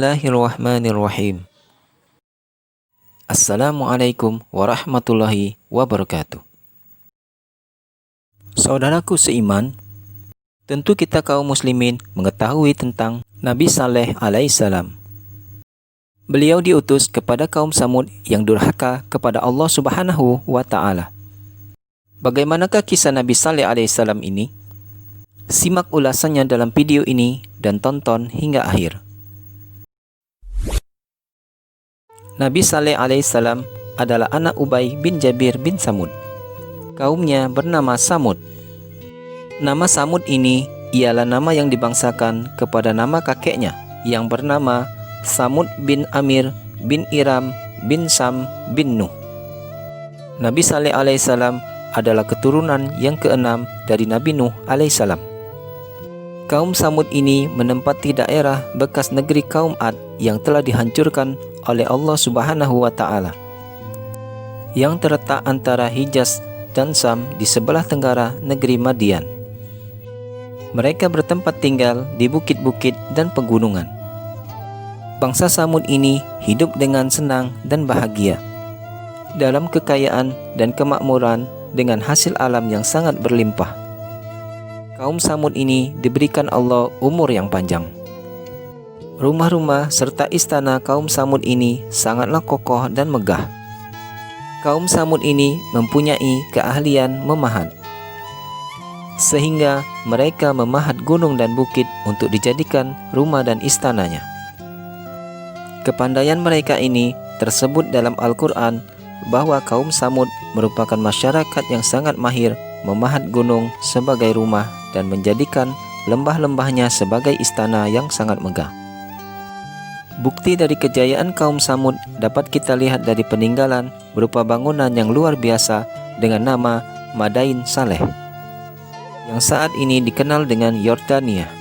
Bismillahirrahmanirrahim. Assalamualaikum warahmatullahi wabarakatuh. Saudaraku seiman, tentu kita kaum muslimin mengetahui tentang Nabi Saleh alaihissalam. Beliau diutus kepada kaum Samud yang durhaka kepada Allah Subhanahu wa Ta'ala. Bagaimanakah kisah Nabi Saleh alaihissalam ini? Simak ulasannya dalam video ini dan tonton hingga akhir. Nabi Saleh alaihissalam adalah anak Ubay bin Jabir bin Samud. Kaumnya bernama Samud. Nama Samud ini ialah nama yang dibangsakan kepada nama kakeknya yang bernama Samud bin Amir bin Iram bin Sam bin Nuh. Nabi Saleh alaihissalam adalah keturunan yang keenam dari Nabi Nuh alaihissalam. Kaum Samud ini menempati daerah bekas negeri kaum Ad yang telah dihancurkan oleh Allah Subhanahu wa Ta'ala, yang terletak antara Hijaz dan Sam di sebelah tenggara negeri Madian. Mereka bertempat tinggal di bukit-bukit dan pegunungan. Bangsa Samud ini hidup dengan senang dan bahagia dalam kekayaan dan kemakmuran dengan hasil alam yang sangat berlimpah. Kaum Samud ini diberikan Allah umur yang panjang. Rumah-rumah serta istana kaum Samud ini sangatlah kokoh dan megah. Kaum Samud ini mempunyai keahlian memahat, sehingga mereka memahat gunung dan bukit untuk dijadikan rumah dan istananya. Kepandaian mereka ini tersebut dalam Al-Quran bahwa kaum Samud merupakan masyarakat yang sangat mahir memahat gunung sebagai rumah dan menjadikan lembah-lembahnya sebagai istana yang sangat megah. Bukti dari kejayaan kaum Samud dapat kita lihat dari peninggalan berupa bangunan yang luar biasa dengan nama Madain Saleh, yang saat ini dikenal dengan Yordania.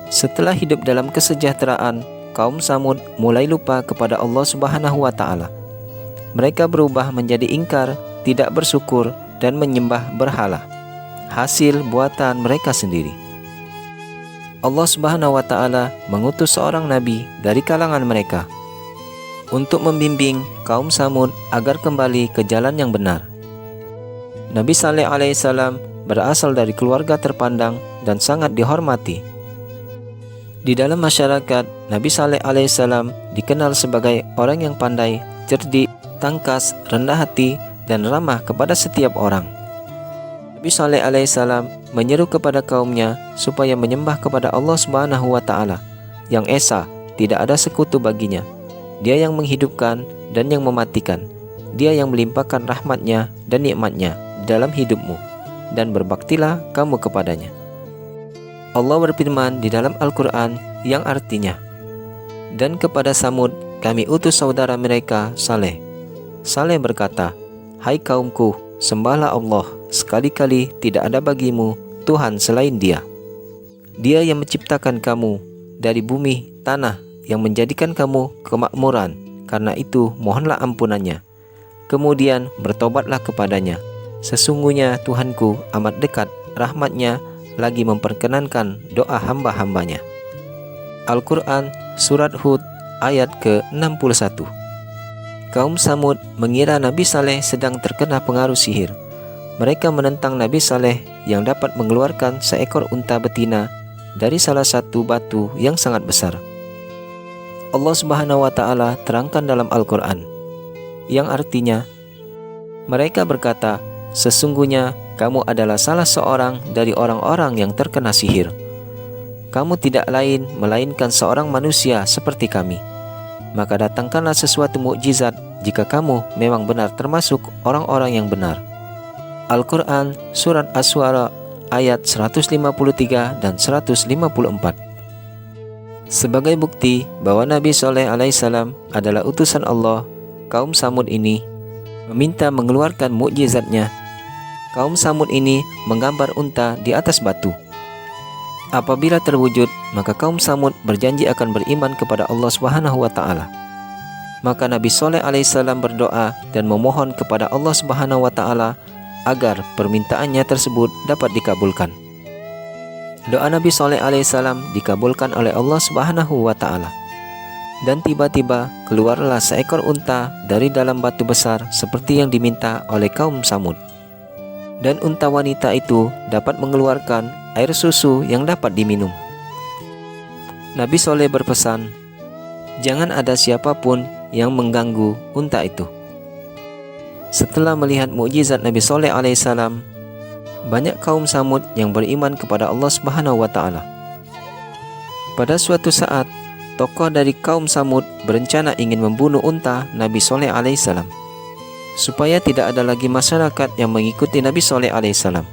Setelah hidup dalam kesejahteraan, kaum Samud mulai lupa kepada Allah Subhanahu wa Ta'ala. Mereka berubah menjadi ingkar, tidak bersyukur, dan menyembah berhala, hasil buatan mereka sendiri. Allah Subhanahu wa Ta'ala mengutus seorang nabi dari kalangan mereka untuk membimbing kaum Samud agar kembali ke jalan yang benar. Nabi Saleh alaihissalam berasal dari keluarga terpandang dan sangat dihormati. Di dalam masyarakat, Nabi Saleh alaihissalam dikenal sebagai orang yang pandai, cerdik, tangkas, rendah hati, dan ramah kepada setiap orang. Nabi Saleh alaihissalam menyeru kepada kaumnya supaya menyembah kepada Allah Subhanahu wa Ta'ala yang esa, tidak ada sekutu baginya. Dia yang menghidupkan dan yang mematikan. Dia yang melimpahkan rahmatnya dan nikmatnya dalam hidupmu, dan berbaktilah kamu kepadanya. Allah berfirman di dalam Al-Quran yang artinya, dan kepada Samud kami utus saudara mereka Saleh. Saleh berkata, hai kaumku, sembahlah Allah, sekali-kali tidak ada bagimu Tuhan selain Dia. Dia yang menciptakan kamu dari bumi, tanah, yang menjadikan kamu kemakmuran. Karena itu mohonlah ampunannya. Kemudian bertobatlah kepadanya. Sesungguhnya Tuhanku amat dekat, rahmatnya lagi memperkenankan doa hamba-hambanya. Al-Quran Surat Hud ayat ke-61. Kaum Samud mengira Nabi Saleh sedang terkena pengaruh sihir. Mereka menentang Nabi Saleh yang dapat mengeluarkan seekor unta betina dari salah satu batu yang sangat besar. Allah Subhanahu wa Ta'ala terangkan dalam Al-Quran, yang artinya, mereka berkata, sesungguhnya kamu adalah salah seorang dari orang-orang yang terkena sihir. Kamu tidak lain melainkan seorang manusia seperti kami. Maka datangkanlah sesuatu mukjizat jika kamu memang benar termasuk orang-orang yang benar. Al-Quran Surat As-Suara ayat 153 dan 154. Sebagai bukti bahwa Nabi Saleh alaihissalam adalah utusan Allah, kaum Samud ini meminta mengeluarkan mukjizatnya. Kaum Samud ini menggambar unta di atas batu. Apabila terwujud, maka kaum Samud berjanji akan beriman kepada Allah Subhanahu wa Ta'ala. Maka Nabi Saleh alaihissalam berdoa dan memohon kepada Allah Subhanahu wa Ta'ala agar permintaannya tersebut dapat dikabulkan. Doa Nabi Saleh alaihissalam dikabulkan oleh Allah Subhanahu wa Ta'ala. Dan tiba-tiba keluarlah seekor unta dari dalam batu besar seperti yang diminta oleh kaum Samud. Dan unta wanita itu dapat mengeluarkan air susu yang dapat diminum. Nabi Soleh berpesan, jangan ada siapapun yang mengganggu unta itu. Setelah melihat mukjizat Nabi Soleh alaihissalam, banyak kaum Samud yang beriman kepada Allah Subhanahu wa Ta'ala. Pada suatu saat, tokoh dari kaum Samud berencana ingin membunuh unta Nabi Soleh alaihissalam, supaya tidak ada lagi masyarakat yang mengikuti Nabi Soleh alaihissalam.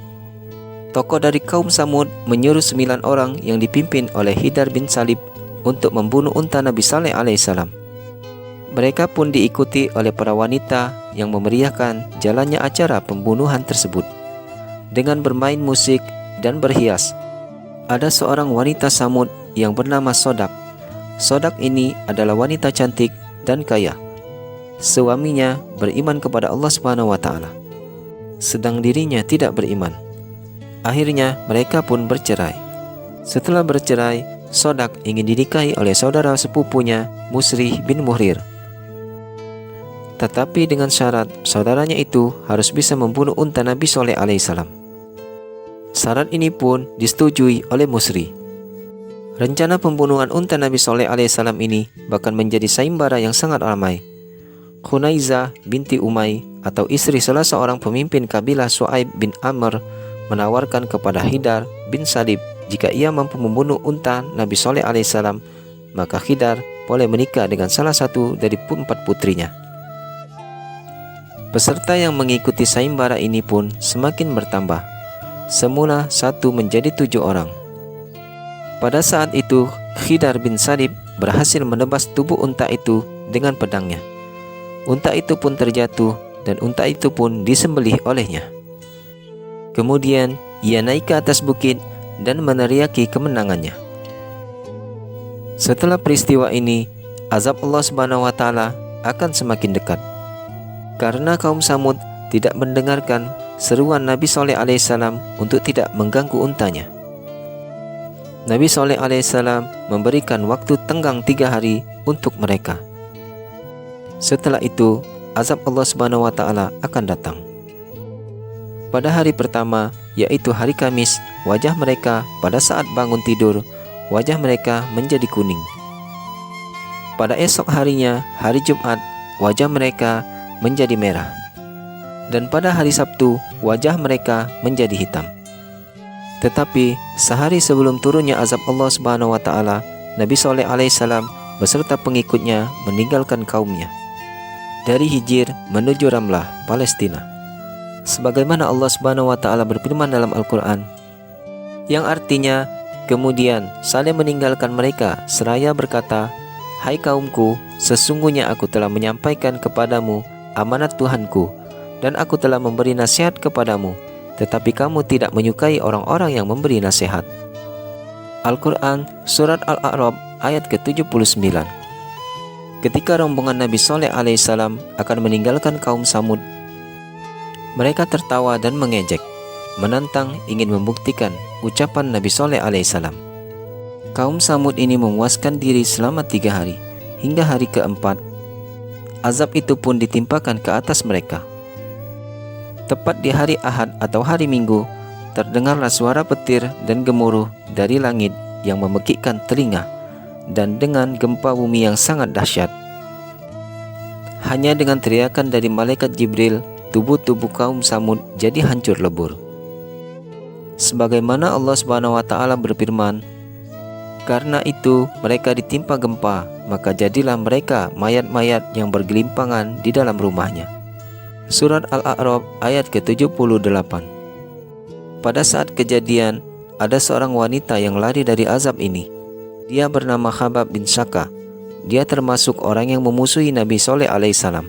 Tokoh dari kaum Samud menyuruh 9 orang yang dipimpin oleh Hidar bin Salib untuk membunuh unta Nabi Soleh alaihissalam. Mereka pun diikuti oleh para wanita yang memeriahkan jalannya acara pembunuhan tersebut dengan bermain musik dan berhias. Ada seorang wanita Samud yang bernama Sodak. Sodak ini adalah wanita cantik dan kaya. Suaminya beriman kepada Allah Subhanahu wa Ta'ala, sedang dirinya tidak beriman. Akhirnya mereka pun bercerai. Setelah bercerai, Sodak ingin dinikahi oleh saudara sepupunya Musrih bin Muhrir. Tetapi dengan syarat saudaranya itu harus bisa membunuh unta Nabi Soleh alaihissalam. Syarat ini pun disetujui oleh Musri. Rencana pembunuhan unta Nabi Soleh alaihissalam ini bahkan menjadi sayembara yang sangat ramai. Khunaizah binti Umay atau istri salah seorang pemimpin kabilah Su'aib bin Amr menawarkan kepada Hidar bin Salib jika ia mampu membunuh unta Nabi Soleh alaihissalam, maka Hidar boleh menikah dengan salah satu dari 4 putrinya. Peserta yang mengikuti sayembara ini pun semakin bertambah. Semula 1 menjadi 7 orang. Pada saat itu, Hidar bin Salib berhasil menebas tubuh unta itu dengan pedangnya. Unta itu pun terjatuh dan unta itu pun disembelih olehnya. Kemudian ia naik ke atas bukit dan meneriaki kemenangannya. Setelah peristiwa ini, azab Allah Subhanahu wa Ta'ala akan semakin dekat. Karena kaum Samud tidak mendengarkan seruan Nabi Soleh alaihissalam untuk tidak mengganggu untanya. Nabi Soleh alaihissalam memberikan waktu tenggang 3 hari untuk mereka. Setelah itu, azab Allah Subhanahu wa Ta'ala akan datang. Pada hari pertama, yaitu hari Kamis, wajah mereka pada saat bangun tidur, wajah mereka menjadi kuning. Pada esok harinya, hari Jumat, wajah mereka menjadi merah. Dan pada hari Sabtu, wajah mereka menjadi hitam. Tetapi sehari sebelum turunnya azab Allah Subhanahu wa Ta'ala, Nabi Soleh alaihissalam beserta pengikutnya meninggalkan kaumnya dari Hijr menuju Ramlah, Palestina. Sebagaimana Allah Subhanahu wa Ta'ala berfirman dalam Al-Quran, yang artinya, kemudian Saleh meninggalkan mereka seraya berkata, hai kaumku, sesungguhnya aku telah menyampaikan kepadamu amanat Tuhanku, dan aku telah memberi nasihat kepadamu, tetapi kamu tidak menyukai orang-orang yang memberi nasihat. Al-Quran Surat Al-A'raf ayat ke-79. Ketika rombongan Nabi Soleh alaihissalam akan meninggalkan kaum Samud, mereka tertawa dan mengejek, menantang ingin membuktikan ucapan Nabi Soleh alaihissalam. Kaum Samud ini memuaskan diri selama 3 hari, hingga hari keempat azab itu pun ditimpakan ke atas mereka. Tepat di hari Ahad atau hari Minggu, terdengarlah suara petir dan gemuruh dari langit yang memekikkan telinga, dan dengan gempa bumi yang sangat dahsyat. Hanya dengan teriakan dari malaikat Jibril, tubuh-tubuh kaum Samud jadi hancur lebur. Sebagaimana Allah Subhanahu wa Ta'ala berfirman, karena itu mereka ditimpa gempa, maka jadilah mereka mayat-mayat yang bergelimpangan di dalam rumahnya. Surat Al-A'raf ayat ke-78. Pada saat kejadian, ada seorang wanita yang lari dari azab ini. Dia bernama Khabab bin Syaka. Dia termasuk orang yang memusuhi Nabi Soleh alaihissalam.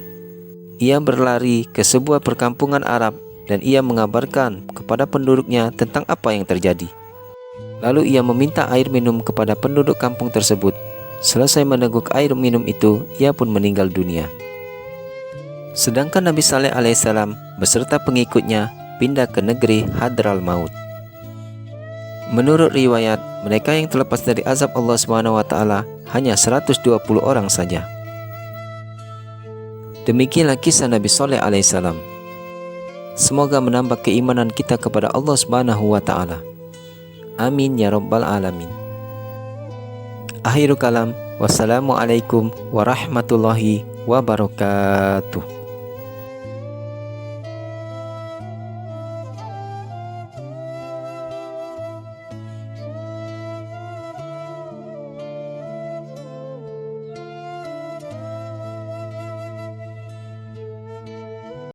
Ia berlari ke sebuah perkampungan Arab dan ia mengabarkan kepada penduduknya tentang apa yang terjadi. Lalu ia meminta air minum kepada penduduk kampung tersebut. Selesai meneguk air minum itu, ia pun meninggal dunia. Sedangkan Nabi Saleh alaihissalam beserta pengikutnya pindah ke negeri Hadral Maut. Menurut riwayat, mereka yang terlepas dari azab Allah Subhanahu wa taala hanya 120 orang saja. Demikianlah kisah Nabi Saleh alaihissalam. Semoga menambah keimanan kita kepada Allah Subhanahu wa taala. Amin ya rabbal alamin. Akhirul kalam, wassalamualaikum warahmatullahi wabarakatuh.